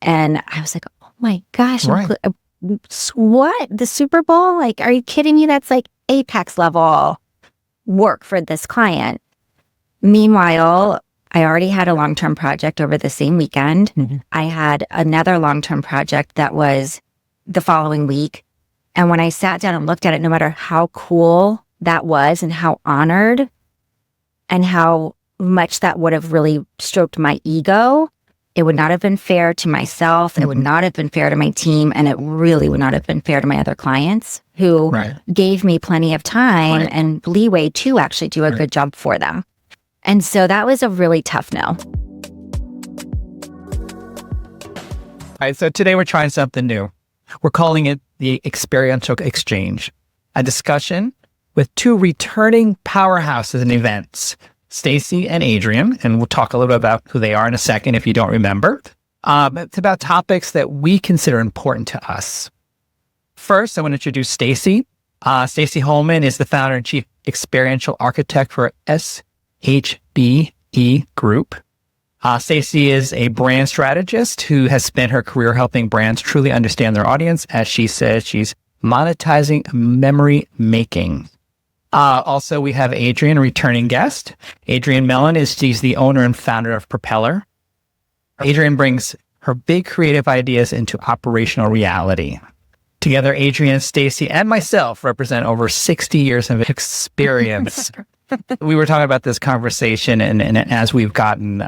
And I was like, oh my gosh, Right. what? The Super Bowl? Like, are you kidding me? That's like apex level work for this client. Meanwhile, I already had a long-term project over the same weekend. Mm-hmm. I had another long-term project that was the following week. And when I sat down and looked at it, no matter how cool that was and how honored and how much that would have really stroked my ego, it would not have been fair to myself. Mm-hmm. It would not have been fair to my team. And it really would not have been fair to my other clients who gave me plenty of time and leeway to actually do a good job for them. And so that was a really tough no. All right, so today we're trying something new. We're calling it the Experiential Exchange, a discussion with two returning powerhouses in events, Staci and Adrian, and we'll talk a little bit about who they are in a second if you don't remember. It's about topics that we consider important to us. First, I want to introduce Staci. Staci Hallmon is the founder and chief experiential architect for SHB Group. Staci is a brand strategist who has spent her career helping brands truly understand their audience. As she says, she's monetizing memory making. Also, we have Adrian, a returning guest. Adrian Mellon she's the owner and founder of Propeller. Adrian brings her big creative ideas into operational reality. Together, Adrian, Staci, and myself represent over 60 years of experience. We were talking about this conversation, and as we've gotten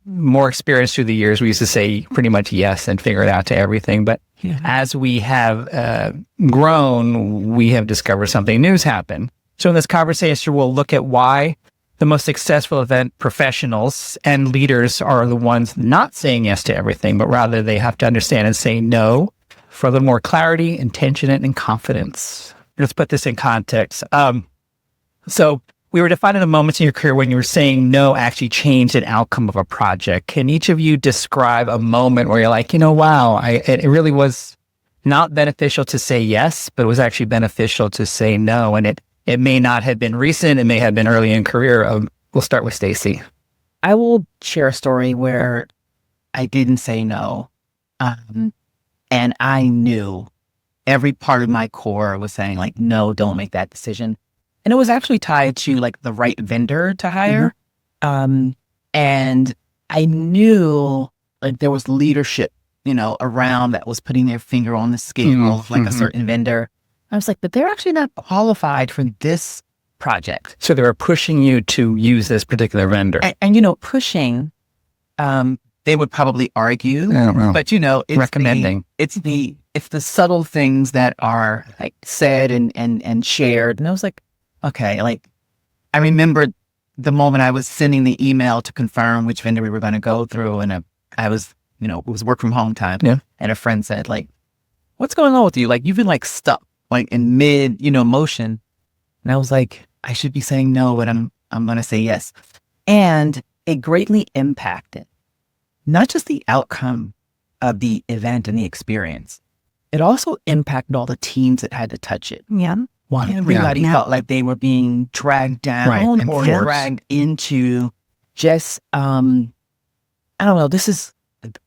more experience through the years, we used to say pretty much yes and figure it out to everything. But as we have grown, we have discovered something new's happened. So in this conversation, we'll look at why the most successful event professionals and leaders are the ones not saying yes to everything, but rather they have to understand and say no for a little more clarity, intention, and confidence. Let's put this in context. So we were defining the moments in your career when you were saying no actually changed an outcome of a project. Can each of you describe a moment where you're like, wow, it really was not beneficial to say yes, but it was actually beneficial to say no, and it may not have been recent. It may have been early in career. We'll start with Staci. I will share a story where I didn't say no. And I knew every part of my core was saying like, no, don't make that decision. And it was actually tied to like the right vendor to hire. And I knew like there was leadership, around that was putting their finger on the scale of like a certain vendor. I was like, but they're actually not qualified for this project. So they were pushing you to use this particular vendor. And pushing, they would probably argue, but it's recommending. It's the subtle things that are like said and shared. And I was like, okay, like I remembered the moment I was sending the email to confirm which vendor we were going to go through. And I was, it was work from home time. Yeah. And a friend said like, what's going on with you? Like, you've been like stuck like in mid, motion. And I was like, I should be saying no, but I'm going to say yes. And it greatly impacted not just the outcome of the event and the experience. It also impacted all the teams that had to touch it. Yeah. Everybody felt like they were being dragged down or dragged into just, I don't know, this is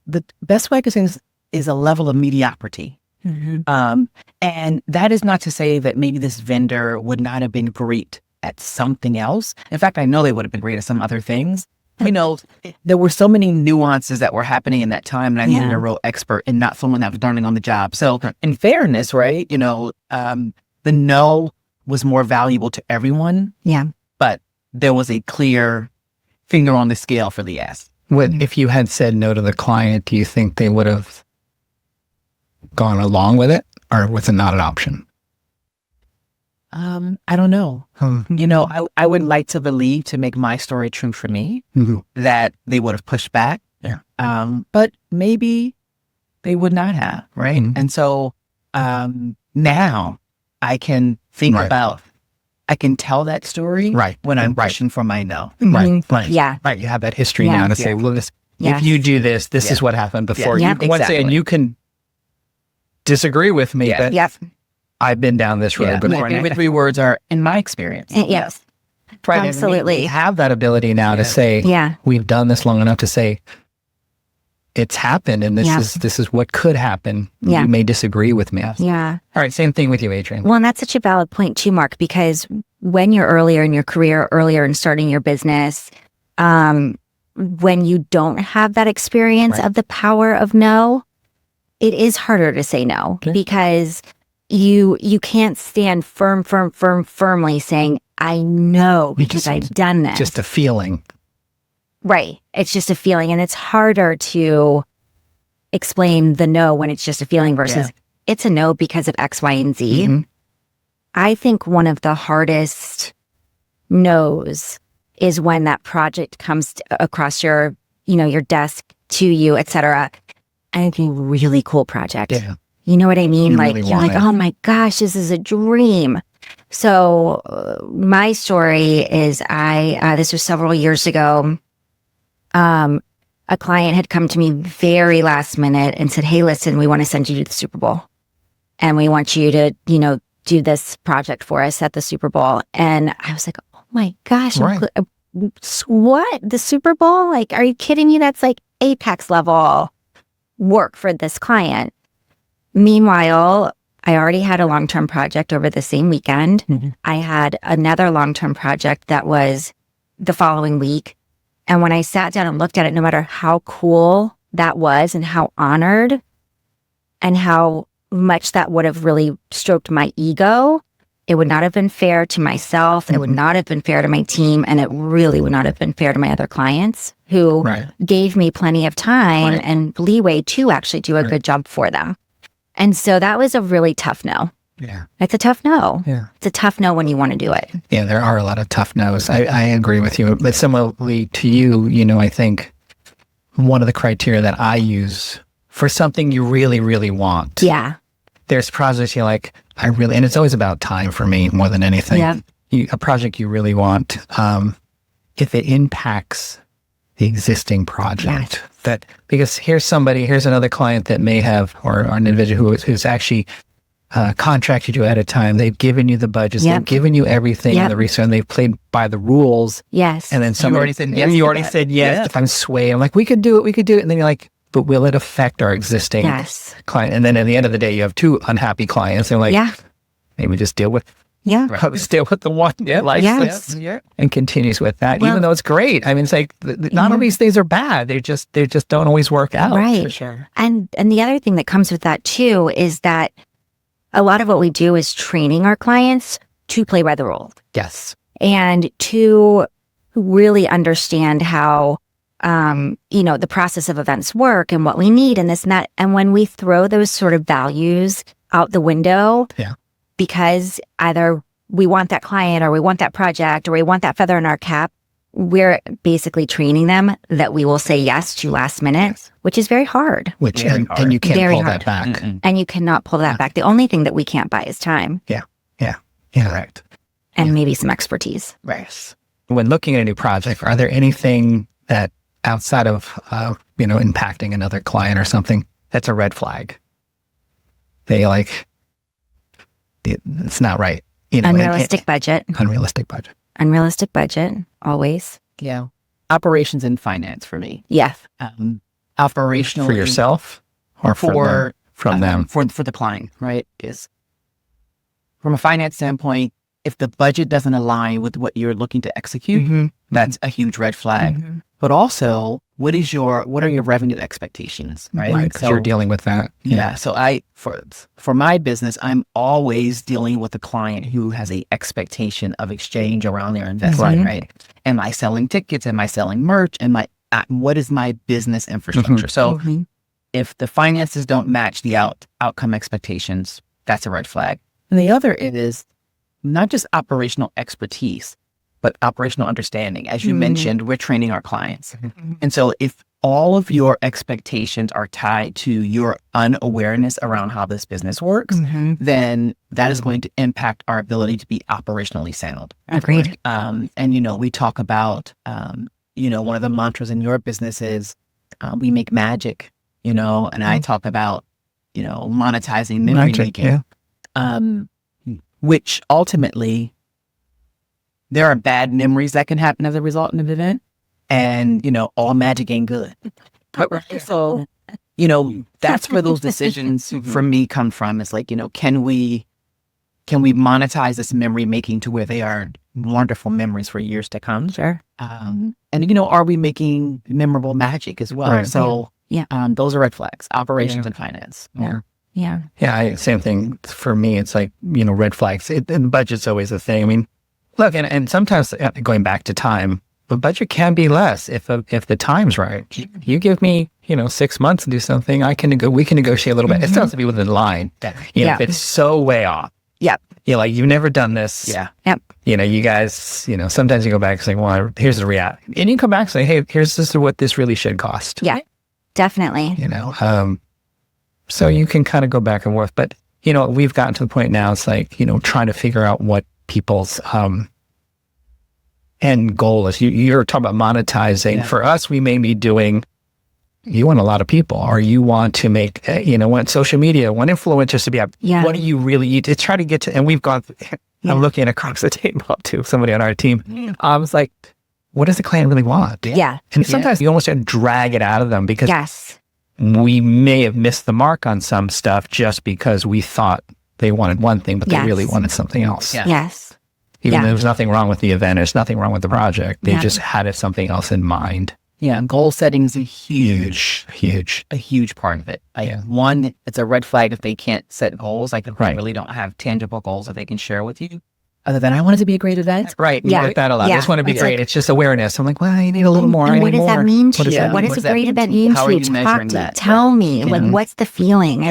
the best way I could say this is a level of mediocrity. And that is not to say that maybe this vendor would not have been great at something else. In fact, I know they would have been great at some other things. There were so many nuances that were happening in that time, and I needed a real expert and not someone that was learning on the job. So in fairness, right, the no was more valuable to everyone. Yeah. But there was a clear finger on the scale for the yes. If you had said no to the client, do you think they would have gone along with it, or was it not an option? I don't know. I would like to believe, to make my story true for me, that they would have pushed back. Yeah. But maybe they would not have, right? And so now I can think about, I can tell that story when I'm pushing for my no. Yeah. Right. You have that history now to say, well, if you do this, this is what happened before. And you can disagree with me, but I've been down this road before. My favorite 3 words are, in my experience. Yes. Right. Absolutely. We have that ability now to say, we've done this long enough to say, it's happened, and this is what could happen. Yeah. You may disagree with me. Yeah. All right. Same thing with you, Adrian. Well, and that's such a valid point too, Mark, because when you're earlier in your career, earlier in starting your business, when you don't have that experience of the power of no, it is harder to say no because you can't stand firmly saying, I know because I've done this. Just a feeling. Right. It's just a feeling. And it's harder to explain the no when it's just a feeling versus it's a no because of X, Y, and Z. Mm-hmm. I think one of the hardest no's is when that project comes across your desk to you, et cetera. And it's a really cool project. Yeah. You know what I mean? You Like, really you're like, want it. oh my gosh, this is a dream. So my story is this was several years ago. A client had come to me very last minute and said, hey, listen, we want to send you to the Super Bowl. And we want you to, do this project for us at the Super Bowl. And I was like, oh my gosh, what? The Super Bowl? Like, are you kidding me? That's like apex level work for this client. Meanwhile, I already had a long-term project over the same weekend. Mm-hmm. I had another long-term project that was the following week. And when I sat down and looked at it, no matter how cool that was and how honored and how much that would have really stroked my ego, it would not have been fair to myself. Mm-hmm. It would not have been fair to my team. And it really would not have been fair to my other clients who gave me plenty of time and leeway to actually do a good job for them. And so that was a really tough no. Yeah. It's a tough no. Yeah. It's a tough no when you want to do it. Yeah, there are a lot of tough no's. I agree with you. But similarly to you, I think one of the criteria that I use for something you really, really want. Yeah. There's projects you're like, and it's always about time for me more than anything. Yeah. A project you really want, if it impacts the existing project, because here's another client that may have, or an individual who's actually contracted you at a time. They've given you the budgets. They've given you everything in the research, and they've played by the rules. Yes. And then somebody said yes. You already said yes. If I'm swaying, I'm like, we could do it. And then you're like, but will it affect our existing client? And then at the end of the day, you have two unhappy clients. They're like, maybe just deal with deal with the one license and continues with that, even though it's great. I mean, it's like not all these things are bad. They just don't always work out. Right. For sure. And the other thing that comes with that too is that a lot of what we do is training our clients to play by the rules. Yes. And to really understand how the process of events work and what we need and this and that. And when we throw those sort of values out the window, because either we want that client or we want that project or we want that feather in our cap, we're basically training them that we will say yes to last minute, which is very hard. And you can't pull that back. Mm-mm. And you cannot pull that back. The only thing that we can't buy is time. Yeah. Correct. And maybe some expertise. Right. When looking at a new project, are there anything that outside of, impacting another client or something, that's a red flag? It's not right. Unrealistic budget. Unrealistic budget. Unrealistic budget, always. Yeah. Operations and finance for me. Yeah. Operational. For yourself or from them? For the client, right? Is from a finance standpoint, if the budget doesn't align with what you're looking to execute, that's a huge red flag. Mm-hmm. But also, what are your revenue expectations, right? Right, because you're dealing with that. Yeah. So for my business, I'm always dealing with a client who has a expectation of exchange around their investment, right? Am I selling tickets? Am I selling merch? What is my business infrastructure? So if the finances don't match the outcome expectations, that's a red flag. And the other is not just operational expertise, but operational understanding. As you mentioned, we're training our clients. And so if all of your expectations are tied to your unawareness around how this business works, then that is going to impact our ability to be operationally sound. Agreed. And, we talk about, one of the mantras in your business is we make magic, and I talk about, monetizing memory making, which ultimately there are bad memories that can happen as a result of an event. And, all magic ain't good. So that's where those decisions for me come from. It's like, can we monetize this memory making to where they are wonderful memories for years to come? Sure. And, are we making memorable magic as well? Right. So Yeah. Those are red flags, operations and finance. Yeah. Yeah. Yeah, same thing for me. It's like, red flags. And budget's always a thing. I mean, look, and sometimes going back to time, the budget can be less if the time's right. You give me, 6 months to do something, we can negotiate a little bit. It still has to be within line. If it's so way off. Yep. You've never done this. Yeah. Yep. You guys, sometimes you go back and say, well, here's the reality. And you come back and say, hey, here's what this really should cost. Yeah, definitely. So you can kind of go back and forth. But, we've gotten to the point now, it's like, trying to figure out what people's end goal is. You're talking about monetizing. Yeah. For us, we may be doing, you want a lot of people, or you want to make, want social media, want influencers to be up. Yeah. What do you really, to try to get to, and we've gone, I'm looking across the table to somebody on our team. I was like, what does the client really want? Yeah. And sometimes you almost have to drag it out of them because yes. we may have missed the mark on some stuff just because we thought they wanted one thing, but they really wanted something else. Yeah. Yes. Even though there was nothing wrong with the event, there's nothing wrong with the project. They just had something else in mind. Yeah, goal setting is a huge part of it. One, it's a red flag if they can't set goals, like if they really don't have tangible goals that they can share with you. Other than, I want it to be a great event. Right. Yeah. Like that a lot. I just want to be great. It's just awareness. I'm like, well, you need a little more. And what does that mean to you? What does does a great event mean to you? Talk to me. Tell me. Like, what's the feeling?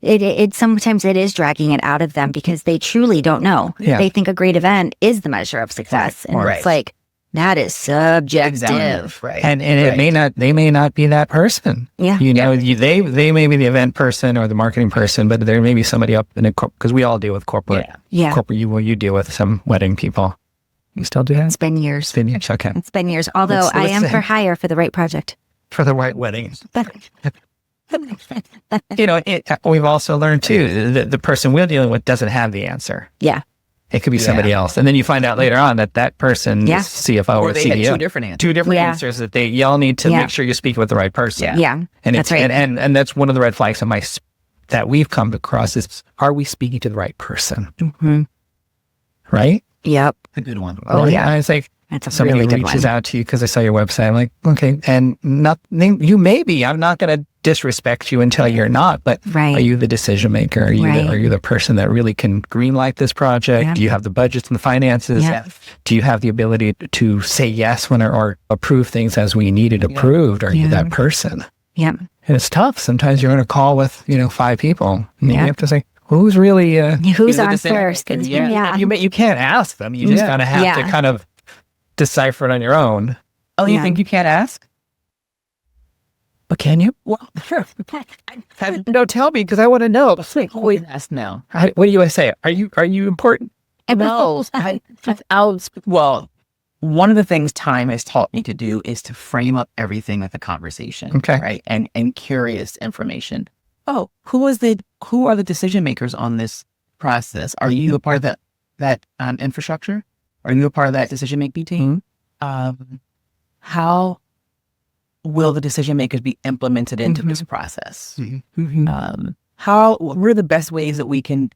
It sometimes it is dragging it out of them because they truly don't know. Yeah. They think a great event is the measure of success. And it's like, that is subjective. Right. And they may not be that person. Yeah. They may be the event person or the marketing person, but there may be somebody up in a because we all deal with corporate. Yeah. Corporate, you deal with some wedding people. You still do that? It's been years. Okay. It's been years. Although I am for hire for the right project. For the right wedding. We've also learned too that the person we're dealing with doesn't have the answer. Yeah. It could be somebody else. And then you find out later on that person is CFO or they CEO. Had two different answers. Answers that y'all need to make sure you're speaking with the right person. Yeah. And that's right. And that's one of the red flags that we've come across is, are we speaking to the right person? Mm-hmm. Right? Yep. A good one. Oh, yeah. I was like, that's a somebody really good reaches one. out to you because I saw your website. I'm like, okay. And you may be, I'm not going to disrespect you until you're not, but are you the decision maker? Are you the person that really can greenlight this project? Yeah. Do you have the budgets and the finances? Yeah. Do you have the ability to say yes or approve things as we need it approved? Are you that person? Yep. And it's tough. Sometimes you're in a call with, 5 people. And you have to say, who's really... who's on first? You can't ask them. You just kind of have to kind of decipher it on your own. Oh, you think you can't ask? But can you? Well, no, tell me because I want to know. Always ask now. What do you say? Are you important? No. Well, one of the things time has taught me to do is to frame up everything with a conversation. Okay. Right. And curious information. Oh, who are the decision makers on this process? Are you a part of that infrastructure? Are you a part of that decision making team? Mm-hmm. How will the decision makers be implemented into this process? Mm-hmm. What are the best ways that we can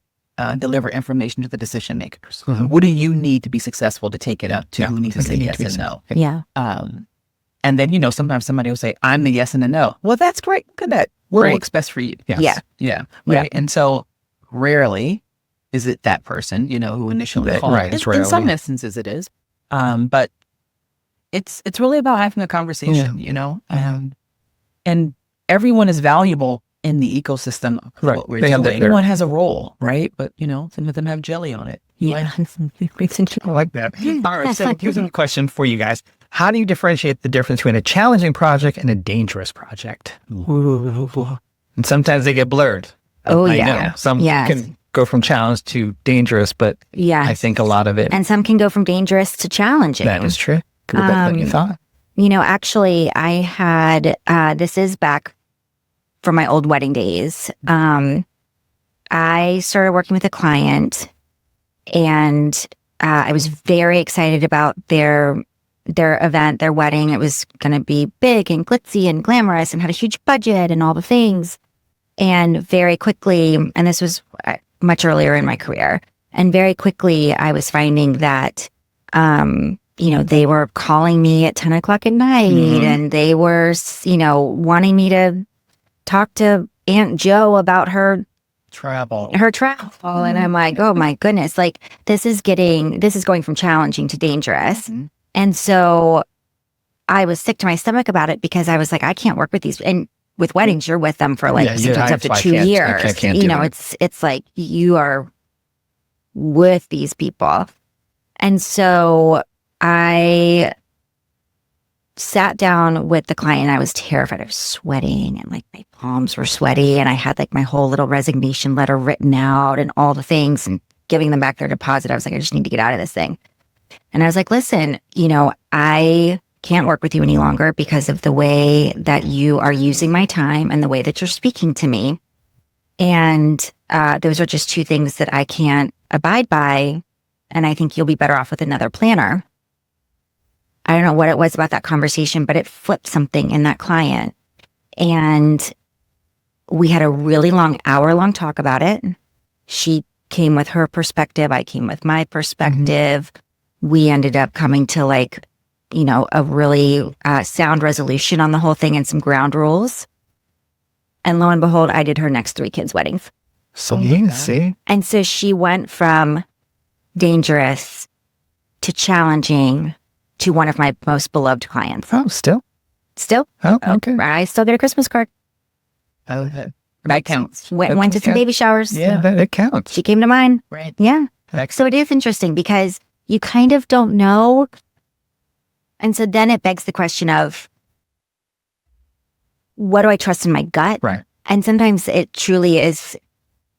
deliver information to the decision makers? Mm-hmm. What do you need to be successful to take it up to? Who needs to say yes and no? Yeah. And then, sometimes somebody will say, I'm the yes and the no. Well, that's great. Look at that. What works best for you? Yes. Yeah. Right. And so rarely is it that person, who initially called. Right. In some instances it is. But it's really about having a conversation, and everyone is valuable in the ecosystem of what we're doing. Everyone has a role, right? But, some of them have jelly on it. Yeah. I like that. All right. So here's a question for you guys. How do you differentiate the difference between a challenging project and a dangerous project? And sometimes they get blurred. Oh, I know. Some can go from challenge to dangerous, but I think a lot of it. And some can go from dangerous to challenging. That is true. Could be better than you thought. Actually, I had, this is back from my old wedding days. I started working with a client and I was very excited about their their event, their wedding. It was going to be big and glitzy and glamorous and had a huge budget and all the things. And very quickly, and this was much earlier in my career, and very quickly I was finding that, they were calling me at 10 o'clock at night and they were, wanting me to talk to Aunt Joe about her travel. And I'm like, oh my goodness, like this is going from challenging to dangerous. And so I was sick to my stomach about it because I was like, I can't work with these. And with weddings, you're with them for like sometimes up to 2 years. It's like you are with these people. And so I sat down with the client. I was terrified. I was sweating and like my palms were sweaty. And I had like my whole little resignation letter written out and all the things and giving them back their deposit. I was like, I just need to get out of this thing. And I was like, listen, I can't work with you any longer because of the way that you are using my time and the way that you're speaking to me. And those are just two things that I can't abide by. And I think you'll be better off with another planner. I don't know what it was about that conversation, but it flipped something in that client. And we had a really long, hour-long talk about it. She came with her perspective. I came with my perspective. We ended up coming to like, a really sound resolution on the whole thing and some ground rules. And lo and behold, I did her next 3 kids' weddings. So you see. And so she went from dangerous to challenging to one of my most beloved clients. Oh, still? Oh, okay. I still get a Christmas card. That counts. Went to some baby showers. Yeah, that counts. She came to mine. Right. Yeah. Excellent. So it is interesting because you kind of don't know. And so then it begs the question of, what do I trust in my gut? Right. And sometimes it truly is,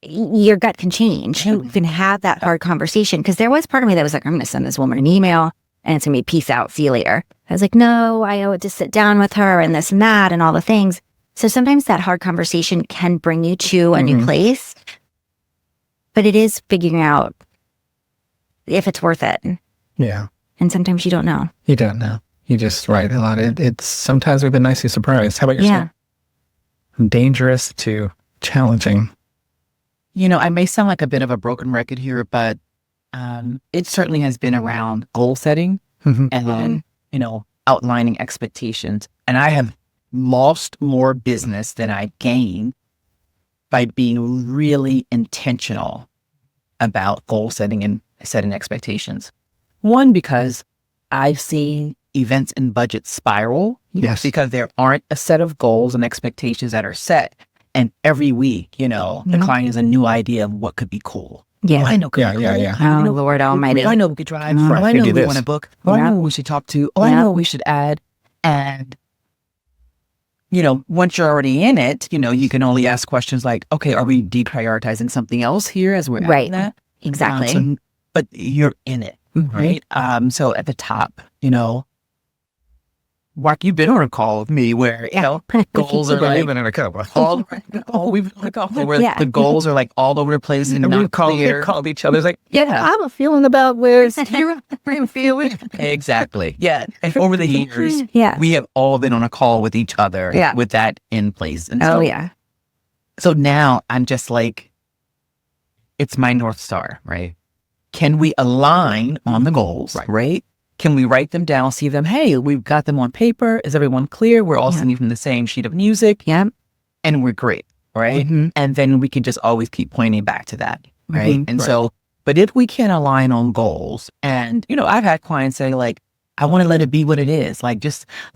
your gut can change. You can have that hard conversation. Because there was part of me that was like, I'm going to send this woman an email and it's going to be peace out, see you later. I was like, no, I owe it to sit down with her and this and that and all the things. So sometimes that hard conversation can bring you to a new place. But it is figuring out if it's worth it. Yeah. And sometimes you don't know. You don't know. You just write a lot. It's sometimes we've been nicely surprised. How about yourself? Yeah. Dangerous to challenging. I may sound like a bit of a broken record here, but it certainly has been around goal setting and outlining expectations. And I have lost more business than I gained by being really intentional about goal setting and setting expectations. One, because I've seen events and budgets spiral. Yes. Because there aren't a set of goals and expectations that are set. And every week, the client has a new idea of what could be cool. Yeah. Oh, I know. Yeah. Oh, Lord Almighty. I know we could drive. Right. I know we this. want to book. Oh, I know we should talk to. Oh, I know we should add. And, once you're already in it, you can only ask questions like, okay, are we deprioritizing something else here as we're adding that? Exactly. But you're in it, right? So at the top, Mark, you've been on a call with me where, goals are like, we've been in a couple. we've been on a call where the goals are like all over the place and we've called each other. It's like, I have a feeling about where you're feeling. Exactly. Yeah. And over the years, we have all been on a call with each other with that in place. And so now I'm just like, it's my North Star, right? Can we align on the goals, right? Can we write them down, see them? Hey, we've got them on paper. Is everyone clear? We're all singing from the same sheet of music. Yeah. And we're great, right? And then we can just always keep pointing back to that, right? And so, but if we can align on goals, and, I've had clients say like, I want to let it be what it is. Like,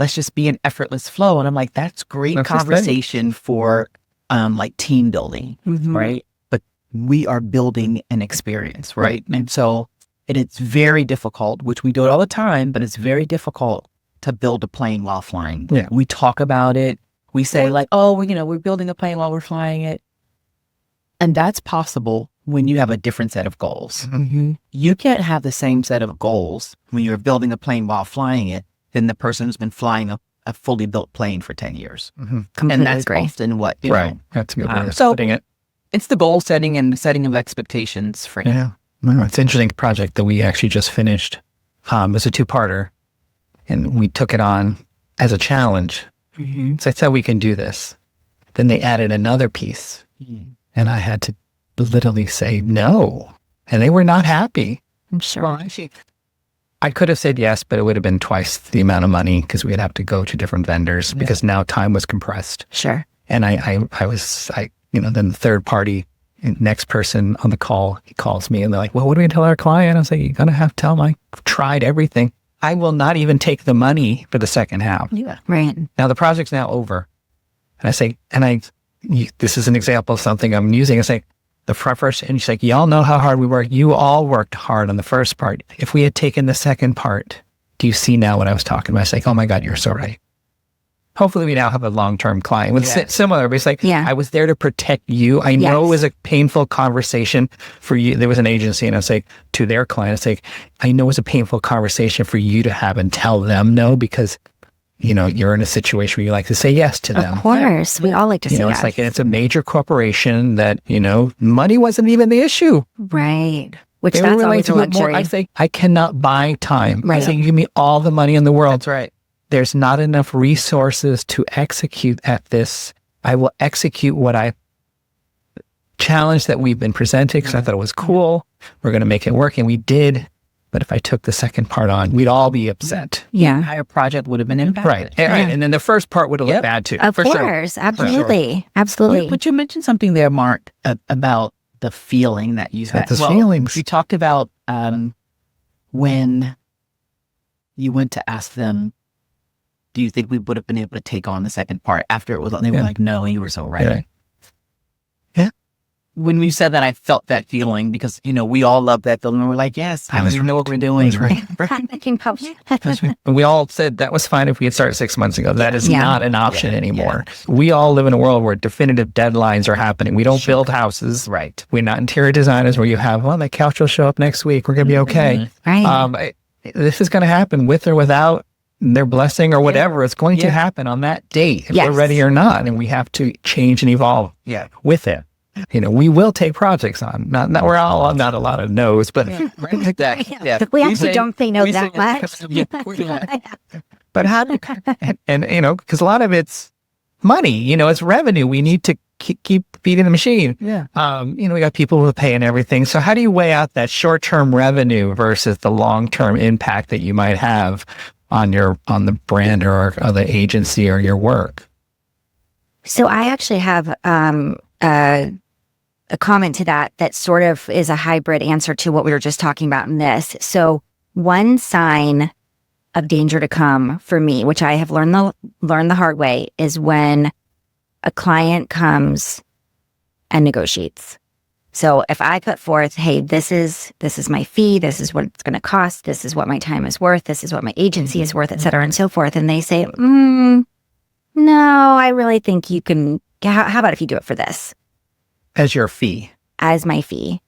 let's just be an effortless flow. And I'm like, that's great conversation for like team building, right? But we are building an experience, right? And so, it's very difficult, which we do it all the time, but it's very difficult to build a plane while flying. Yeah. We talk about it. We say like, oh, we're building a plane while we're flying it. And that's possible when you have a different set of goals. You can't have the same set of goals when you're building a plane while flying it than the person who's been flying a fully built plane for 10 years. And that's often what, right. That's a good way of putting it. It's the goal setting and the setting of expectations for you. Yeah. No, it's an interesting project that we actually just finished. It's a 2-parter. And we took it on as a challenge. So I said, we can do this. Then they added another piece. And I had to literally say no. And they were not happy. I'm sure. Well, actually, I could have said yes, but it would have been twice the amount of money because we'd have to go to different vendors because now time was compressed. Sure. And then the third party, next person on the call, he calls me and they're like, well, what do we tell our client? I was like, you're going to have to tell them I've tried everything. I will not even take the money for the second half. Yeah. Right. Now the project's now over. And I say, this is an example of something I'm using. I say, the first, and she's like, y'all know how hard we work. You all worked hard on the first part. If we had taken the second part, do you see now what I was talking about? I was like, oh my God, you're so right. Hopefully we now have a long-term client with similar, but it's like, I was there to protect you. I know it was a painful conversation for you. There was an agency and I was like, to their client, it's like, I know it was a painful conversation for you to have and tell them no, because you're in a situation where you like to say yes to them. Of course. We all like to say yes. It's like, it's a major corporation that, money wasn't even the issue. Right. Which that's always a luxury. I say, I cannot buy time. Right. I say, you give me all the money in the world. That's right. There's not enough resources to execute at this. I will execute what I challenge that we've been presenting because I thought it was cool. We're going to make it work. And we did. But if I took the second part on, we'd all be upset. The entire project would have been impacted. Right. And then the first part would have looked bad too. Of course. Sure. Absolutely. Sure. Absolutely. But you mentioned something there, Mark, about the feeling that you had. The feelings. You talked about when you went to ask them, do you think we would have been able to take on the second part after it was, they were like, no, you were so right. Yeah. When you said that, I felt that feeling because, we all love that film and we're like, yes, we know what we're doing. Right. We all said that was fine if we had started 6 months ago. That is not an option anymore. Yeah. We all live in a world where definitive deadlines are happening. We don't build houses. Right. We're not interior designers where you have, that couch will show up next week. We're going to be okay. Right. This is going to happen with or without their blessing or whatever. It's going to happen on that date if we're ready or not. And we have to change and evolve with it. We will take projects on. Not we're all not a lot of no's, but we actually don't say no that much. But how do because a lot of it's money. It's revenue. We need to keep feeding the machine. Yeah. We got people who pay and everything. So how do you weigh out that short-term revenue versus the long-term impact that you might have on the brand or the agency or your work? So I actually have a comment to that sort of is a hybrid answer to what we were just talking about in this. So one sign of danger to come for me, which I have learned the hard way, is when a client comes and negotiates. So if I put forth, hey, this is my fee, this is what it's going to cost, this is what my time is worth, this is what my agency is worth, et cetera, and so forth, and they say, no, I really think you can. How about if you do it for this? As your fee. As my fee.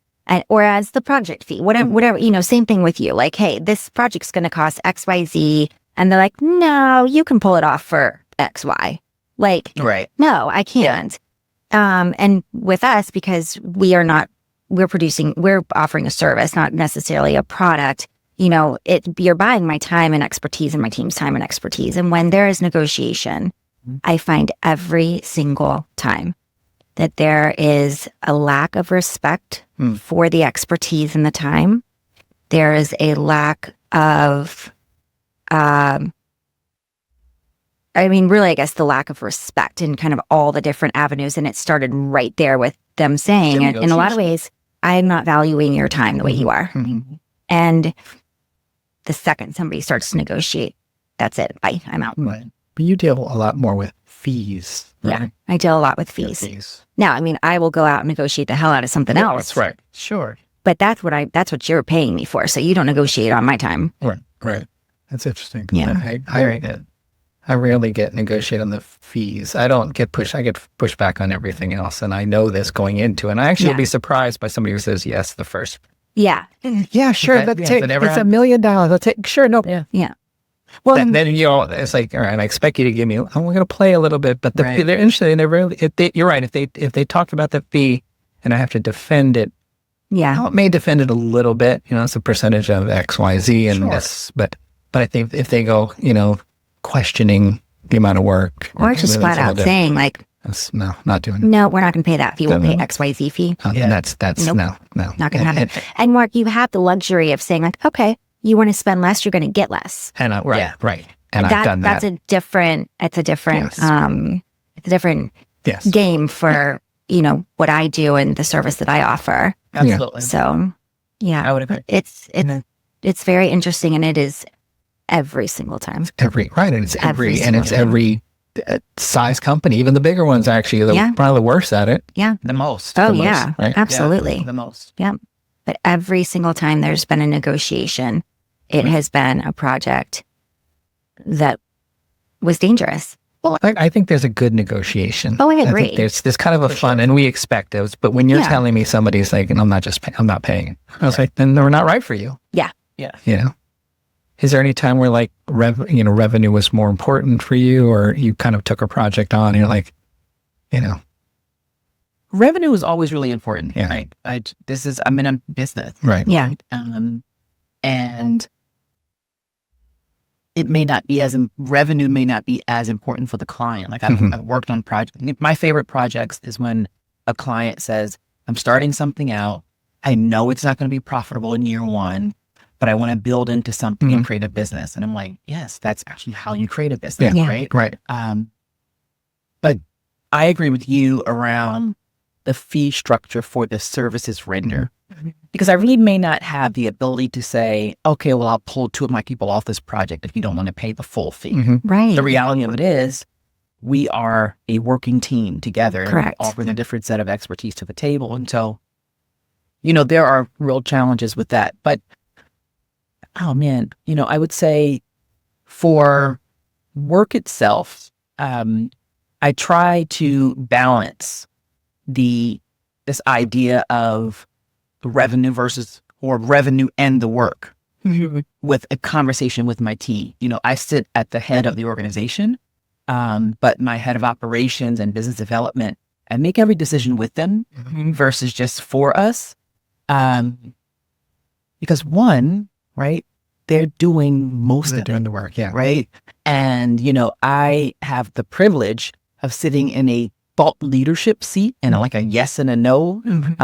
Or as the project fee. Whatever, same thing with you. Like, hey, this project's going to cost XYZ. And they're like, no, you can pull it off for XY. Like, no, I can't. And with us, because we're offering a service, not necessarily a product, you're buying my time and expertise and my team's time and expertise. And when there is negotiation, I find every single time that there is a lack of respect for the expertise and the time. There is a lack of, really, I guess the lack of respect in kind of all the different avenues. And it started right there with them saying, in a lot of ways, I'm not valuing your time the way you are. Mm-hmm. And the second somebody starts to negotiate, that's it. Bye, I'm out. Right. But you deal a lot more with fees. Right? Yeah, I deal a lot with fees. Now, I will go out and negotiate the hell out of something else. That's right. Sure. But that's what you're paying me for. So you don't negotiate on my time. Right. That's interesting. Yeah. I rarely get negotiate on the fees. I don't get pushed. I get pushed back on everything else. And I know this going into it. And I actually will be surprised by somebody who says yes the first. Yeah. Yeah, sure. It's $1 million. I'll take, sure. No. Yeah. Well, then it's like, all right, I expect you to give me. I'm going to play a little bit, but they're interested. And you're right. If they talked about the fee, and I have to defend it, I may defend it a little bit. It's a percentage of X, Y, Z, and this. But But I think if they go, questioning the amount of work, or just flat out saying like, no, not doing it. No, we're not going to pay that fee. We'll pay XYZ fee. That's Nope. no, Not going to happen. And Mark, you have the luxury of saying like, okay, you want to spend less, you're going to get less. And right. And I've done that. It's a different Yes. game for, what I do and the service that I offer. Absolutely. So I would agree. It's very interesting, and it is every single time. And it's Every every size company, even the bigger ones actually, probably the worst at it. Yeah. The most. Oh, The yeah. most, right? Absolutely. The most. Yeah. But every single time there's been a negotiation, it has been a project that was dangerous. Well, I think there's a good negotiation. Oh, I agree. think there's kind of a fun, and we expect those. But when you're telling me somebody's like, I'm not paying, I was like, then they're not right for you. Yeah. Yeah. Is there any time where like revenue was more important for you, or you kind of took a project on and you're like, Revenue is always really important. Yeah. Right. I'm in a business. right. Yeah. And it may not be revenue may not be as important for the client. Like I've worked on projects. My favorite projects is when a client says, I'm starting something out. I know it's not going to be profitable in year one, but I want to build into something and create a business. And I'm like, yes, that's actually how you create a business, right? Right. But I agree with you around the fee structure for the services render. Because I really may not have the ability to say, okay, well, I'll pull two of my people off this project if you don't want to pay the full fee. Right. The reality of it is we are a working team together. Correct. And we offer a different set of expertise to the table. And so, there are real challenges with that. But, oh man, I would say for work itself, I try to balance this idea of revenue or revenue and the work with a conversation with my team. I sit at the head of the organization, but my head of operations and business development, I make every decision with them versus just for us. Because one, right, they're doing most of it. Doing the work. Yeah. Right. And, I have the privilege of sitting in a thought leadership seat and like a yes and a no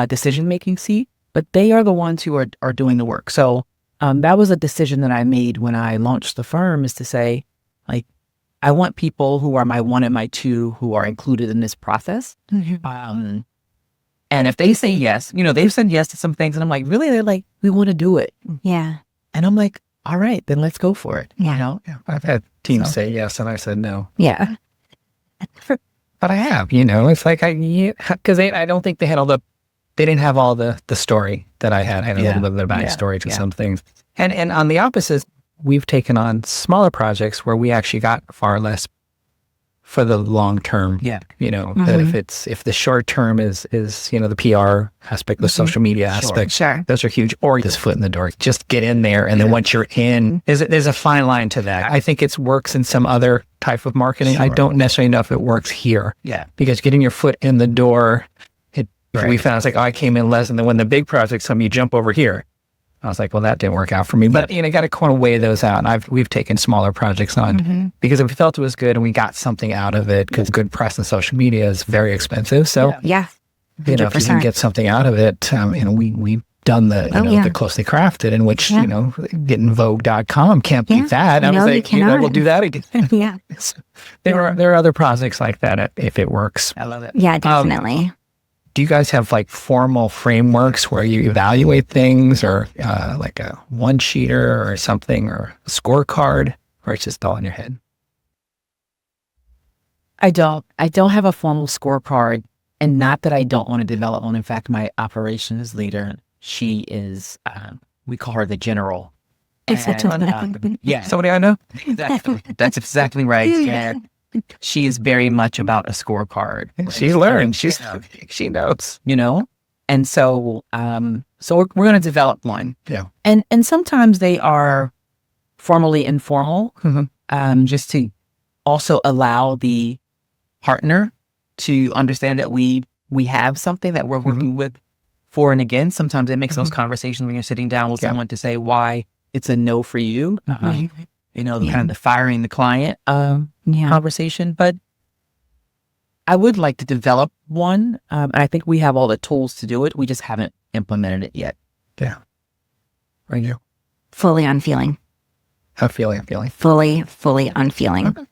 decision-making seat, but they are the ones who are doing the work. So that was a decision that I made when I launched the firm, is to say, like, I want people who are my one and my two who are included in this process. And if they say yes, they've said yes to some things, and I'm like, really? They're like, we want to do it. Yeah. And I'm like, all right, then let's go for it. Yeah. I've had teams say yes, and I said no. Yeah. But I have, it's like because I don't think they didn't have all the story that I had. I had a little bit of the backstory to some things. And on the opposite, we've taken on smaller projects where we actually got far less for the long term. Yeah. If the short term is the PR aspect, the social media aspect, Sure. those are huge. Or just foot in the door, just get in there. And then once you're in, there's a fine line to that. I think it works in some other type of marketing. Sure. I don't necessarily know if it works here. Yeah. Because getting your foot in the door, we found it's like, I came in less. And then when the big projects come, you jump over here. I was like, well, that didn't work out for me. But you got to kind of weigh those out. And we've taken smaller projects on because if we felt it was good and we got something out of it, because good press and social media is very expensive. So Yeah. if you can get something out of it, we've done the closely crafted, in which getting Vogue.com can't beat that. I was like, we'll do that again. Yeah. There are other projects like that if it works. I love it. Yeah, definitely. Do you guys have like formal frameworks where you evaluate things, or like a one-sheeter or something, or a scorecard, or it's just all in your head? I don't have a formal scorecard, and not that I don't want to develop one. In fact, my operations leader, she is, we call her the general. Yeah. Somebody I know? Exactly. That's exactly right. And she is very much about a scorecard. She learned. She knows. And so we're going to develop one. Yeah. And sometimes they are formally informal, just to also allow the partner to understand that we have something that we're working with for and against. Sometimes it makes those conversations when you're sitting down with someone to say why it's a no for you. you know, kind of the firing the client conversation. But I would like to develop one. And I think we have all the tools to do it. We just haven't implemented it yet. Yeah. Right you. Fully unfeeling. Feeling. Fully unfeeling. Okay.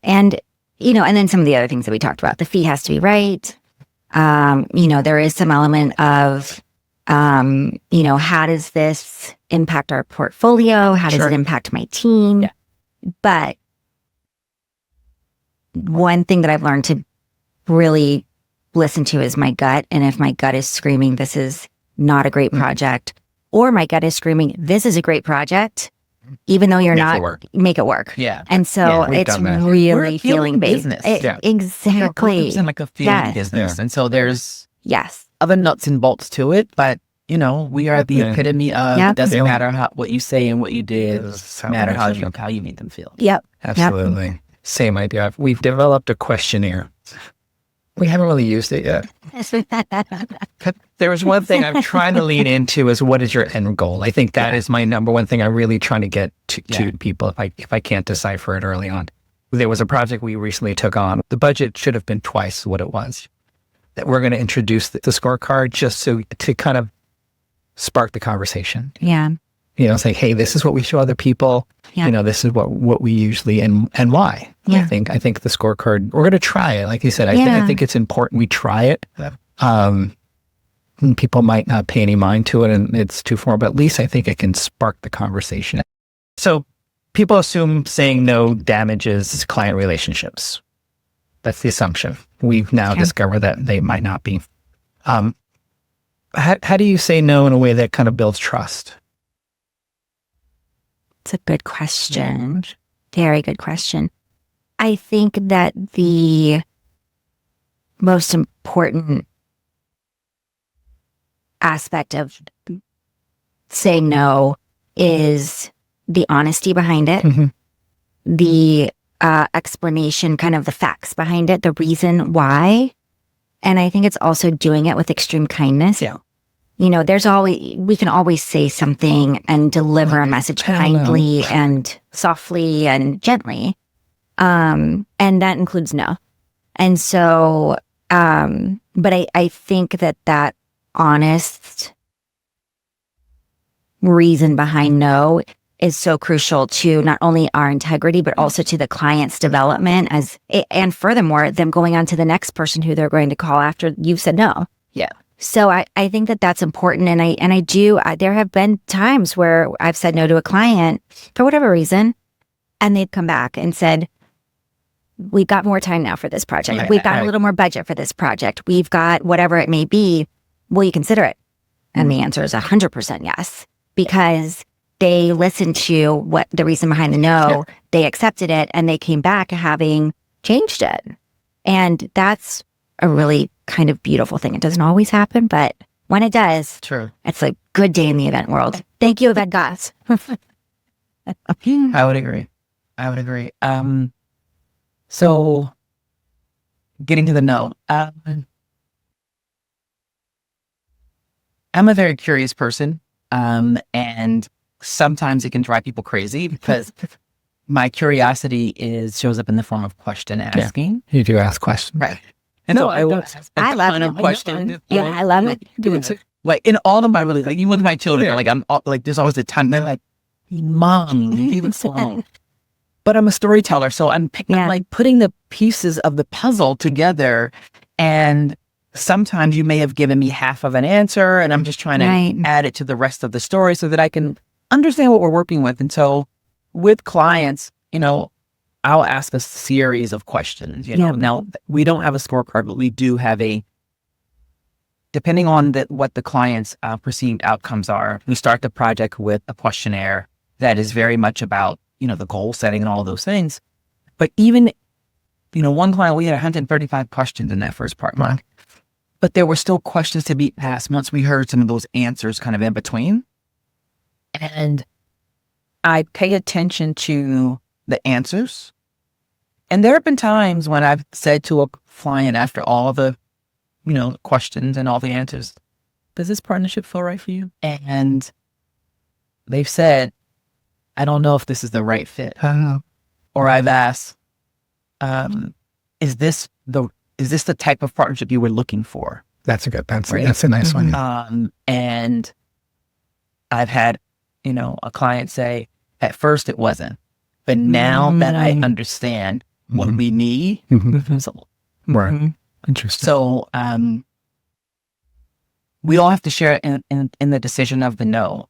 And, you know, and then some of the other things that we talked about. The fee has to be right. You know, there is some element of, you know, how does this impact our portfolio? How does it impact my team? Yeah. But one thing that I've learned to really listen to is my gut. And if my gut is screaming, this is not a great project, or my gut is screaming, this is a great project, even though you're make it work. Yeah. And so it's really feeling based. Exactly. It's like a feeling business. And so there's yes, other nuts and bolts to it, but you know, we are the epitome of it doesn't matter what you say and what you did, it doesn't matter how you made them feel. Yep. Absolutely. Yep. Same idea. We've developed a questionnaire. We haven't really used it yet. There was one thing I'm trying to lean into is what is your end goal? I think that is my number one thing I'm really trying to get to people if I can't decipher it early on. There was a project we recently took on. The budget should have been twice what it was. That we're going to introduce the scorecard just to kind of spark the conversation. Yeah. You know, say, hey, this is what we show other people. Yeah. You know, this is what we usually and why. Yeah. I think the scorecard, we're going to try it. Like you said, I think it's important we try it. People might not pay any mind to it and it's too formal, but at least I think it can spark the conversation. So people assume saying no damages client relationships. That's the assumption. We've now discovered that they might not be. How do you say no in a way that kind of builds trust? It's a good question. Very good question. I think that the most important aspect of saying no is the honesty behind it, the explanation, kind of the facts behind it, the reason why. And I think it's also doing it with extreme kindness. Yeah. You know, we can always say something and deliver a message kindly and softly and gently. And that includes no. And so, but I think that honest reason behind no is so crucial to not only our integrity, but also to the client's development and furthermore, them going on to the next person who they're going to call after you've said no. Yeah. So I think that's important. And I do, there have been times where I've said no to a client for whatever reason, and they'd come back and said, we've got more time now for this project. We've got a little more budget for this project. We've got whatever it may be. Will you consider it? And the answer is 100% yes, because they listened to what the reason behind the no, they accepted it, and they came back having changed it. And that's a really kind of beautiful thing. It doesn't always happen, but when it does, it's a good day in the event world. Thank you, event gods. I would agree. So getting to the no, I'm a very curious person. And sometimes it can drive people crazy because my curiosity shows up in the form of question asking. You do ask questions. Right. And so I love it. Yeah, I love it. Like in all of my really, like even with my children, I'm like, there's always a time they're like, Mom, leave it alone. But I'm a storyteller, so I'm like putting the pieces of the puzzle together. And sometimes you may have given me half of an answer, and I'm just trying to add it to the rest of the story so that I can understand what we're working with. And so with clients, you know, I'll ask a series of questions. You know, now we don't have a scorecard, but we do have depending on what the client's perceived outcomes are. We start the project with a questionnaire that is very much about, you know, the goal setting and all of those things. But even, you know, one client, we had 135 questions in that first part, Mark. But there were still questions to be asked once we heard some of those answers kind of in between. And I pay attention to the answers. And there have been times when I've said to a client after all the, you know, questions and all the answers, does this partnership feel right for you? And they've said, I don't know if this is the right fit. Or I've asked, is this the type of partnership you were looking for? That's a nice one. And I've had, a client say, at first it wasn't, but now that I understand what we need, Right. Interesting. So, we all have to share in the decision of the no,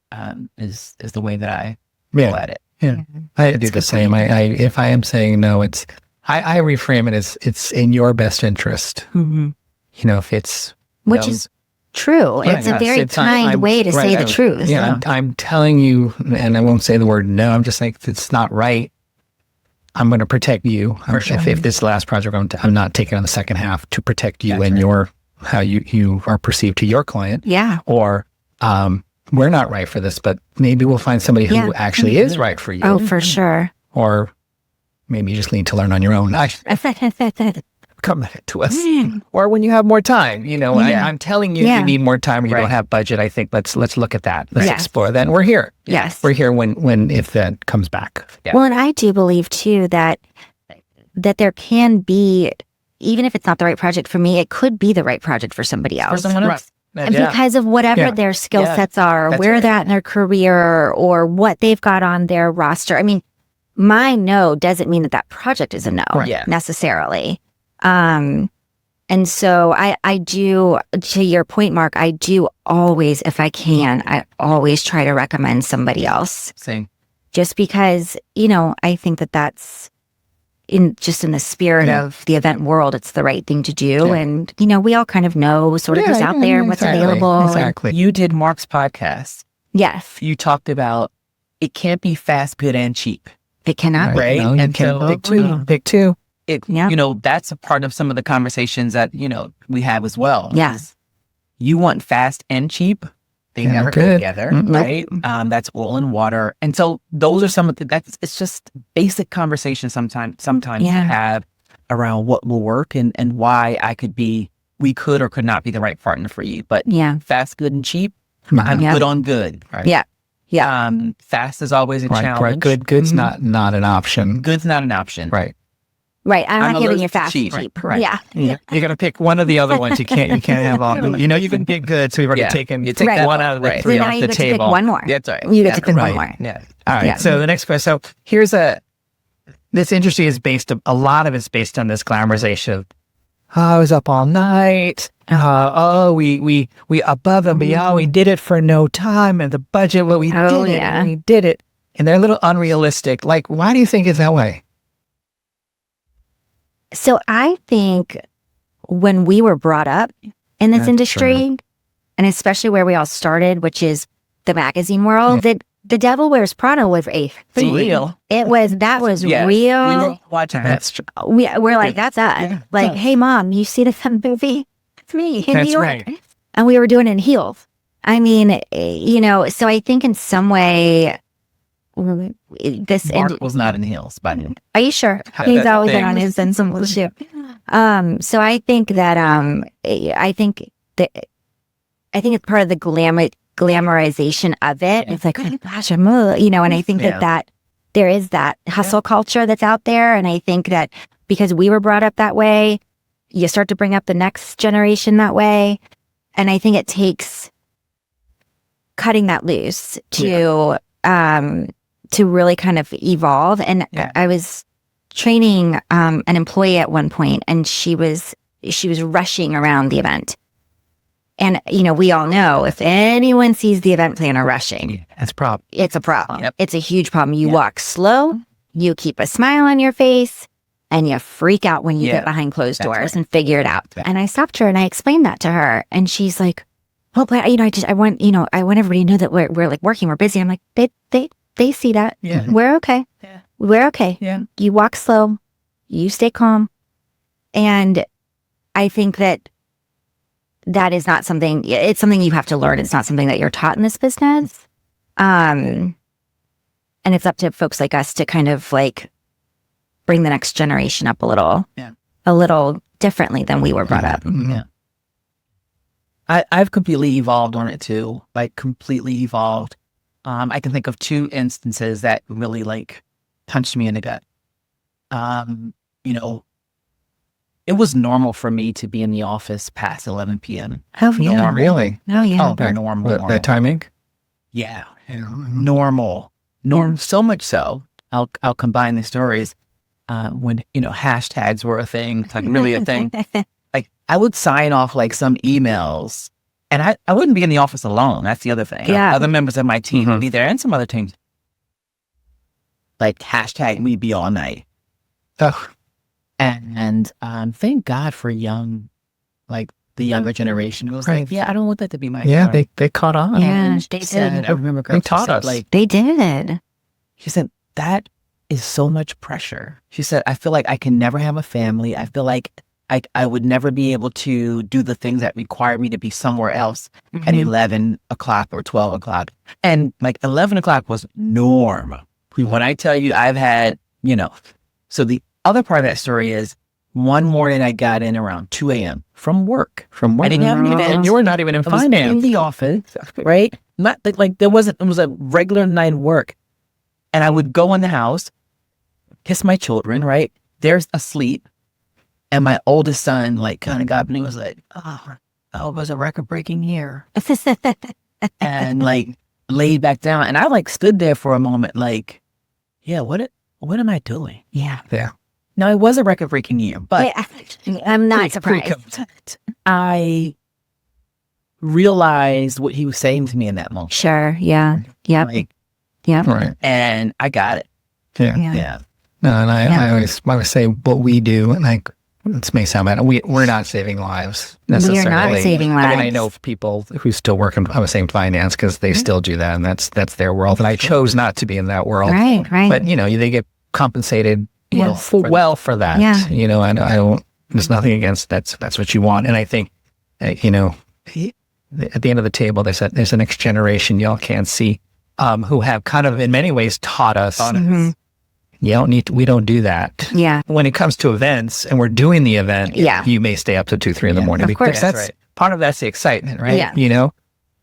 is the way that I go at it. Yeah. I do the same. If I am saying no, I reframe it as it's in your best interest. If it's, which is true. It's a very kind way to say the truth. Yeah. I'm telling you, and I won't say the word no. I'm just like, if it's not right, I'm going to protect you. If this last project, I'm not taking on the second half to protect you and how you are perceived to your client. Yeah. Or we're not right for this, but maybe we'll find somebody who actually is right for you. Oh, for sure. Or maybe you just need to learn on your own. Come to us. Or when you have more time, I'm telling you, you need more time or you don't have budget. I think let's look at that. Let's explore that. And we're here. Yes. We're here if that comes back. Yeah. Well, and I do believe too that there can be, even if it's not the right project for me, it could be the right project for somebody else. For someone else. And because of whatever their skill sets are, or where they're at in their career, or what they've got on their roster. I mean, my no doesn't mean that project is a no necessarily. And so I do, to your point, Mark, I do always, if I can, I always try to recommend somebody else. Same. Just because, I think that's in the spirit of the event world, it's the right thing to do. And, we all kind of know sort of who's out there and what's available. Exactly. You did Mark's podcast. Yes. You talked about it can't be fast, good, and cheap. It cannot be. Right? And so pick two. That's a part of some of the conversations that, we have as well. Yes. You want fast and cheap. They never go together, right? That's oil and water. And so those are some of it's just basic conversations sometimes you have around what will work and why we could or could not be the right partner for you. But fast, good, and cheap, I'm good on good. Right? Yeah. Yeah. Fast is always a challenge. Right. Good's not an option. Good's not an option. Right. Right. I'm not giving you fast cheap. Right. Yeah. You got to pick one of the other ones. You can't have all. You can get good. So we've already taken one out of the three off the table. Now you get to pick one more. That's right. You get to pick one more. Yeah. All right. Yeah. So the next question. So here's this industry is a lot of it's based on this glamorization of, I was up all night. We above and beyond. We did it for no time and the budget. Well, we did it. And we did it. And they're a little unrealistic. Like, why do you think it's that way? So I think when we were brought up in this industry, and especially where we all started, which is the magazine world, that the Devil Wears Prada was real. That was real. We were watching that. We're like, that's us. Yeah. Like, hey, Mom, you see this movie? It's me in New York. Right. And we were doing it in heels. I mean, so I think in some way, Mark was not in heels, but are you sure? He's always been on his and some shoe. So I think that I think it's part of the glamorization of it. It's like, oh gosh, and I think that there is that hustle culture that's out there, and I think that because we were brought up that way, you start to bring up the next generation that way, and I think it takes cutting that loose to really kind of evolve. And I was training an employee at one point, and she was rushing around the event. And, we all know if anyone sees the event planner rushing, that's a problem. It's a problem. Yep. It's a huge problem. You walk slow, you keep a smile on your face, and you freak out when you get behind closed doors and figure it out. And I stopped her and I explained that to her, and she's like, "Oh, but I want everybody to know that we're like working, we're busy." I'm like, they see that. Yeah. We're okay. Yeah. We're okay. Yeah. You walk slow, you stay calm. And I think that is not something, it's something you have to learn. It's not something that you're taught in this business. And it's up to folks like us to kind of like bring the next generation up a little differently than we were brought up. Yeah. I've completely evolved on it too. Like completely evolved. I can think of two instances that really like punched me in the gut. You know, it was normal for me to be in the office past 11 p.m. Oh, yeah. Normal. Really? Oh, yeah. Oh, normal. That timing? Yeah. Normal. So much so, I'll combine the stories. When, you know, hashtags were a thing, like really a thing. Like I would sign off like some emails and I wouldn't be in the office alone. That's the other thing. Yeah. Other members of my team would be there and some other teams. Like hashtag me be all night. Oh. And thank God for the younger generation who was like, yeah, I don't want that to be my story. they caught on. Yeah, and they said, did. I remember They taught us. like They did. she said, that is so much pressure. She said, I feel like I can never have a family. I feel like I would never be able to do the things that require me to be somewhere else at 11 o'clock or 12 o'clock. And like 11 o'clock was norm. When I tell you I've had, you know, so the other part of that story is one morning I got in around 2 a.m. from work. I didn't have any events. And you were not even in I was finance. in the office, right? Not like it was a regular night of work. And I would go in the house, kiss my children, right? They're asleep. And my oldest son like kind of got up and he was like, oh, it was a record-breaking year. And like laid back down. And I like stood there for a moment like, yeah, what am I doing? Yeah. Yeah. Now, it was a record-breaking year, but I'm not surprised. I realized what he was saying to me in that moment. Sure. Yeah. Yep. Like, yep. Right. and I got it. Yeah. Yeah. No, and I always say what we do, and like this may sound bad. We're not saving lives necessarily. We are not saving lives. I mean, I know people who still work in, I was saying finance because they still do that, and that's their world. And I chose not to be in that world. Right. Right. But you know, they get compensated for that. Yeah. You know, and I don't. There's nothing against that's what you want. And I think, you know, at the end of the table, they said there's a next generation y'all can't see, who have kind of in many ways taught us. We don't do that. Yeah. When it comes to events and we're doing the event, you may stay up to 2, 3 in the morning. Of Because course. that's right. part of that's the excitement, right? Yeah. You know?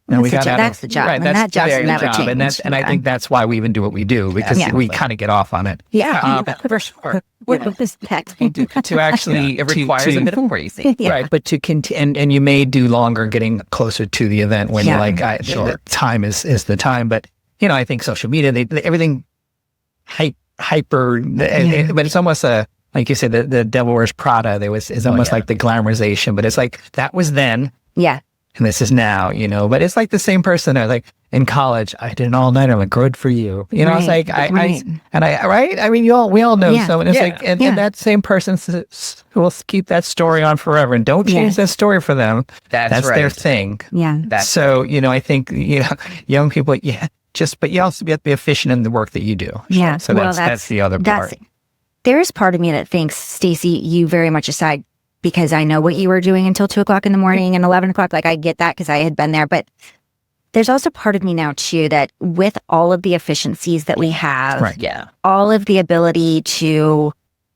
And That's the job. Right, And that's that job's the never job. changed. And I think that's why we even do what we do, because we kind of get off on it. Yeah. For sure. To actually It requires a bit of crazy. Yeah. Right, but to continue, and you may do longer getting closer to the event when you're like, the time is the time. But, you know, I think social media, everything hyper, but it's almost like you said, the Devil Wears Prada, is almost like the glamorization, but it's like, that was then. Yeah. And this is now, you know, but it's like the same person that like in college, I did an all-nighter. I'm like, good for you. You know, it's like, I mean, we all know someone. It's like, and that same person will keep that story on forever and don't change that story for them. That's right. their thing. Yeah. So, you know, I think, you know, young people, but you also have to be efficient in the work that you do. Yeah. So that's the other part. There is part of me that thinks, Staci, you very much aside, because I know what you were doing until 2 o'clock in the morning and 11 o'clock. Like, I get that because I had been there. But there's also part of me now, too, that with all of the efficiencies that we have, all of the ability to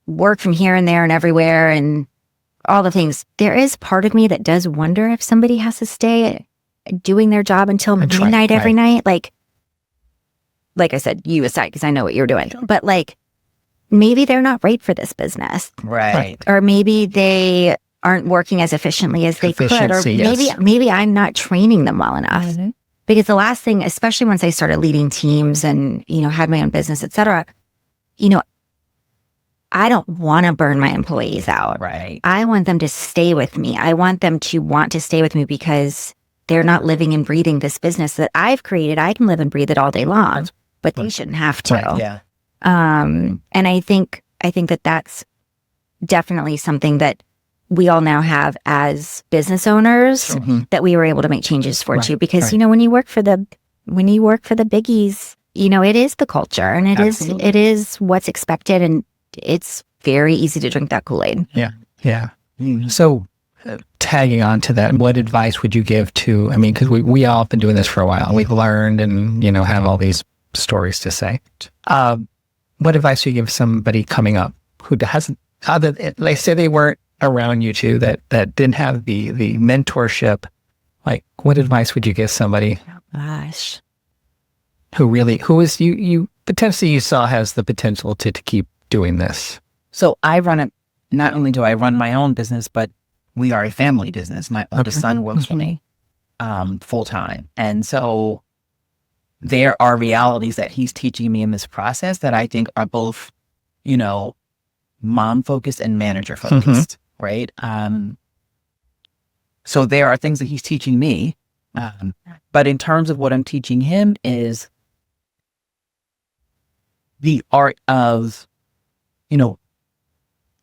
work from here and there and everywhere and all the things, there is part of me that does wonder if somebody has to stay doing their job until midnight every night. Like I said, you aside, because I know what you're doing. But like, maybe they're not right for this business. Right. Or maybe they aren't working as efficiently as they could. Or maybe I'm not training them well enough. Mm-hmm. Because the last thing, especially once I started leading teams and, you know, had my own business, et cetera, you know, I don't want to burn my employees out. Right. I want them to stay with me. I want them to want to stay with me because they're not living and breathing this business that I've created. I can live and breathe it all day long, but they shouldn't have to. Right. Yeah. And I think that that's definitely something that we all now have as business owners that we were able to make changes for too, because, you know, when you work for the biggies, you know, it is the culture and it is what's expected, and it's very easy to drink that Kool-Aid. Yeah. Yeah. So tagging on to that, what advice would you give to, I mean, because we all have been doing this for a while. We've learned and, you know, have all these stories to say. What advice do you give somebody coming up who hasn't, like say they weren't around you two, that didn't have the mentorship? Like, what advice would you give somebody? Oh, gosh. who is you potentially you saw has the potential to keep doing this? So I run it. Not only do I run my own business, but we are a family business. My oldest son works for me full time. And so there are realities that he's teaching me in this process that I think are both, mom focused and manager focused, right? So there are things that he's teaching me. But in terms of what I'm teaching him is the art of,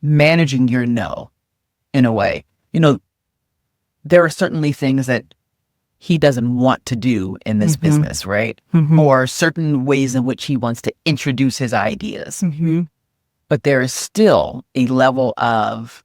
managing your no in a way. There are certainly things that he doesn't want to do in this business, right? Or certain ways in which he wants to introduce his ideas. But there is still a level of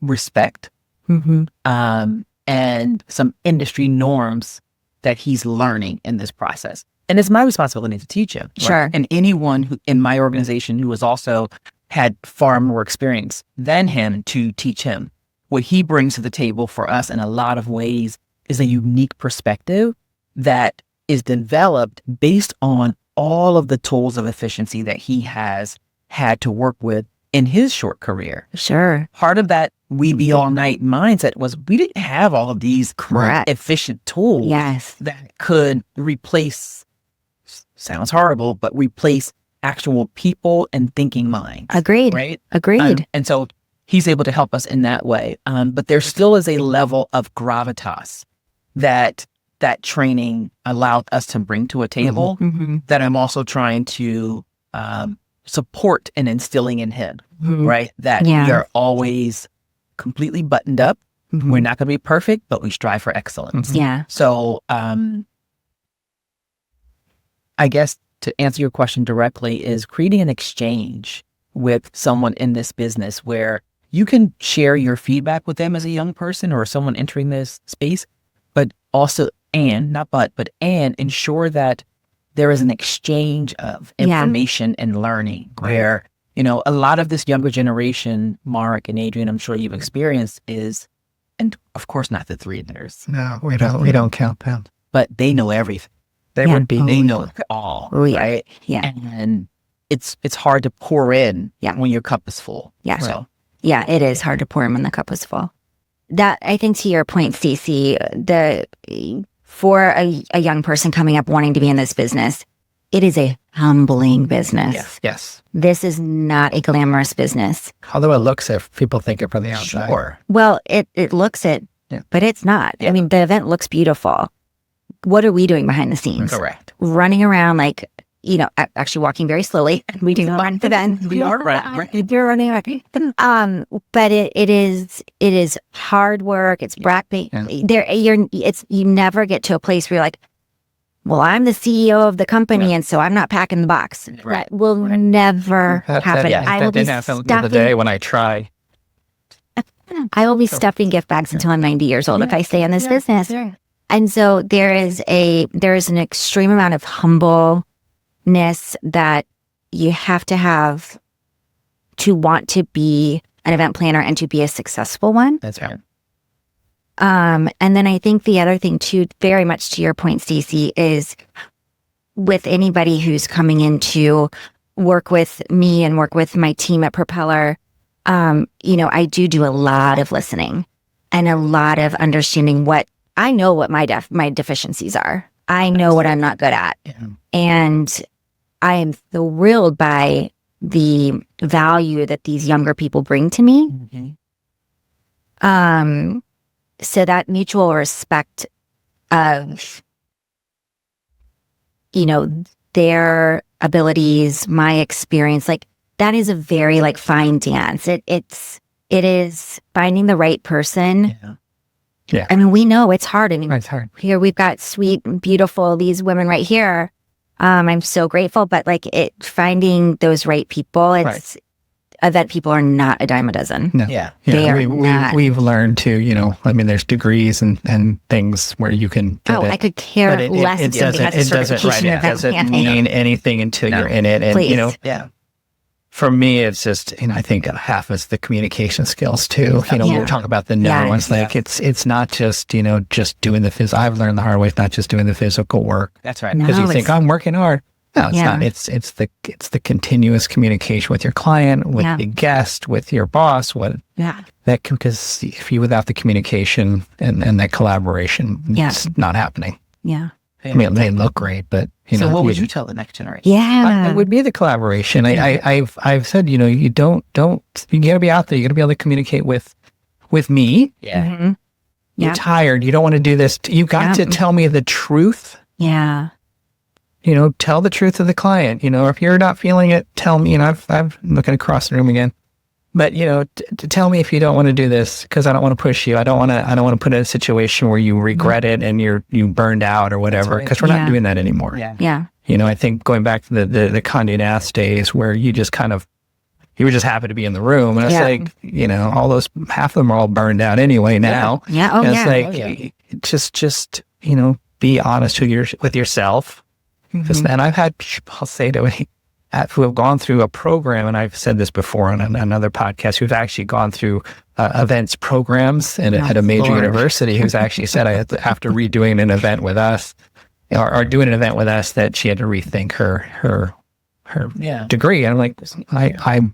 respect and some industry norms that he's learning in this process. And it's my responsibility to teach him. Sure. Right? And anyone who in my organization who has also had far more experience than him to teach him. What he brings to the table for us in a lot of ways is a unique perspective that is developed based on all of the tools of efficiency that he has had to work with in his short career. Sure. Part of that we be all night mindset was we didn't have all of these Correct. efficient tools that could replace, sounds horrible, but replace actual people and thinking minds. Agreed. Right? Agreed. And so he's able to help us in that way. But there still is a level of gravitas that training allowed us to bring to a table that I'm also trying to support and instilling in him, right? That we are always completely buttoned up. We're not going to be perfect, but we strive for excellence. Yeah. So I guess to answer your question directly is creating an exchange with someone in this business where you can share your feedback with them as a young person or someone entering this space, but also, and ensure that there is an exchange of information and learning where, a lot of this younger generation, Mark and Adrian, I'm sure you've experienced is, and of course not the three years. No, we don't count them. But they know everything. They know it all, right? Yeah. And it's hard to pour in when your cup is full. Yeah. So. Yeah, it is hard to pour them when the cup is full. That, I think, to your point, Staci, for a young person coming up wanting to be in this business, it is a humbling business. Yes. This is not a glamorous business. Although it looks if people think it from the outside. Sure. Well, it looks it, but it's not. Yeah. I mean, the event looks beautiful. What are we doing behind the scenes? Correct. Running around like, actually walking very slowly. We do not run for them. We are right. You're running around. But it is hard work. It's backbeat. You never get to a place where you're like, well, I'm the CEO of the company, and so I'm not packing the box. Right. That will never happen. I will didn't happen the other day when I try. I will be stuffing gift bags until I'm 90 years old if I stay in this business. Yeah. And so there is an extreme amount of humbleness that you have to want to be an event planner and to be a successful one. That's right. And then I think the other thing too, very much to your point, Staci, is with anybody who's coming in to work with me and work with my team at Propeller, I do a lot of listening and a lot of understanding what I know what my deficiencies are. I know what I'm not good at. Yeah. And I am thrilled by the value that these younger people bring to me. So that mutual respect of, their abilities, my experience, like that is a very fine dance. It is finding the right person. Yeah. I mean, we know it's hard. I mean, it's hard. Here we've got sweet, beautiful, these women right here. I'm so grateful, but finding those right people, event people are not a dime a dozen. No. Yeah. They are not. We've learned to, there's degrees and things where you can get it. I could care less if somebody has a certification It doesn't mean anything until you're in it. And, Please. for me, it's just, I think half is the communication skills too. We'll talk about the no ones. Like it's not just, just doing the physical. I've learned the hard way. It's not just doing the physical work. That's right. Because you think I'm working hard. No, it's not. It's the continuous communication with your client, with the guest, with your boss. Because if you without the communication and that collaboration, it's not happening. Yeah. I mean, it may look great, but so what would you tell the next generation? Yeah, it would be the collaboration. I've said, you don't. You got to be out there. You got to be able to communicate with me. Yeah. Mm-hmm. You're tired. You don't want to do this. You got to tell me the truth. Yeah. Tell the truth to the client. If you're not feeling it, tell me. I'm looking across the room again. But to tell me if you don't want to do this, because I don't want to push you. I don't want to put in a situation where you regret it and you burned out or whatever. Because we're not doing that anymore. Yeah. I think going back to the Condé Nast days where you just you were just happy to be in the room, and it's like all those half of them are all burned out anyway now. Yeah. Oh, it's just be honest with yourself. And I've had people say to me, who have gone through a program, and I've said this before on another podcast, who've actually gone through events programs at a major university, who's actually said after redoing an event with us, or doing an event with us, that she had to rethink her degree. And I'm like, I'm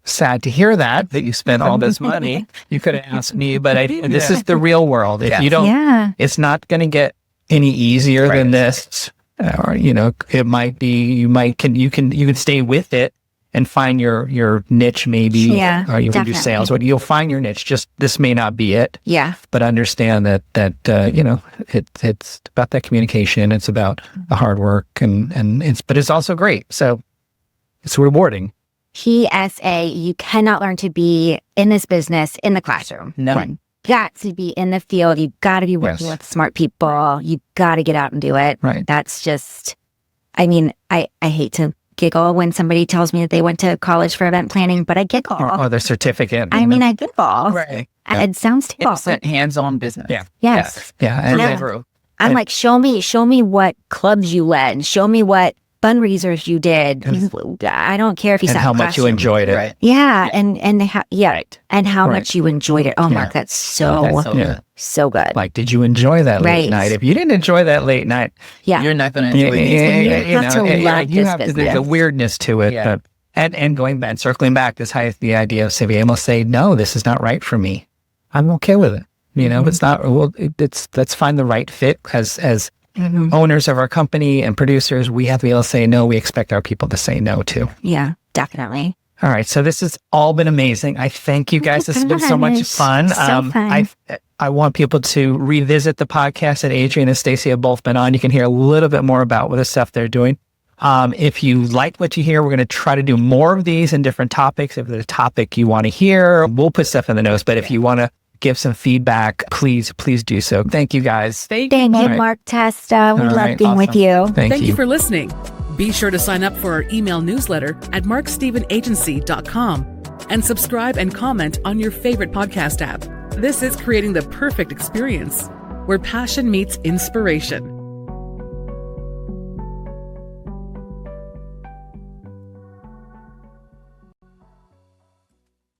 sad to hear that you spent all this money. You could have asked me, but this is the real world. If you don't, it's not going to get any easier than this. Or it might be you can stay with it and find your niche maybe, or you can do sales. But you'll find your niche. Just this may not be it. Yeah. But understand that it's about that communication. It's about the hard work and it's also great. So it's rewarding. PSA: you cannot learn to be in this business in the classroom. No. Right. Got to be in the field. You got to be working with smart people. You got to get out and do it. Right. That's just, I hate to giggle when somebody tells me that they went to college for event planning, but I giggle. Or their certificate. I giggle. Right. It sounds terrible. It's hands-on business. Yeah. Yes. Yeah. And I'm like, show me what clubs you led, and show me what fundraisers you did. I don't care if you and how much you enjoyed it. Right. Yeah. And how much you enjoyed it. Oh, Mark, that's so good. Like, did you enjoy that late night? If you didn't enjoy that late night, you're not going to enjoy it. You have to love this business. There's a weirdness to it. Yeah. And going back, circling back, the idea of being able to say, no, this is not right for me. I'm okay with it. It's not. Well, let's find the right fit as owners of our company and producers. We have to be able to say no. We expect our people to say no too. Yeah, definitely. All right. So this has all been amazing. I thank you guys. This has been so much fun. So fun. I want people to revisit the podcast that Adrian and Staci have both been on. You can hear a little bit more about what the stuff they're doing. If you like what you hear, we're going to try to do more of these in different topics. If there's a topic you want to hear, we'll put stuff in the notes. But if you want to give some feedback, please do so. Thank you guys. Thank you, Mark Testa. We love being with you. Thank you for listening. Be sure to sign up for our email newsletter at markstevenagency.com and subscribe and comment on your favorite podcast app. This is creating the perfect experience where passion meets inspiration.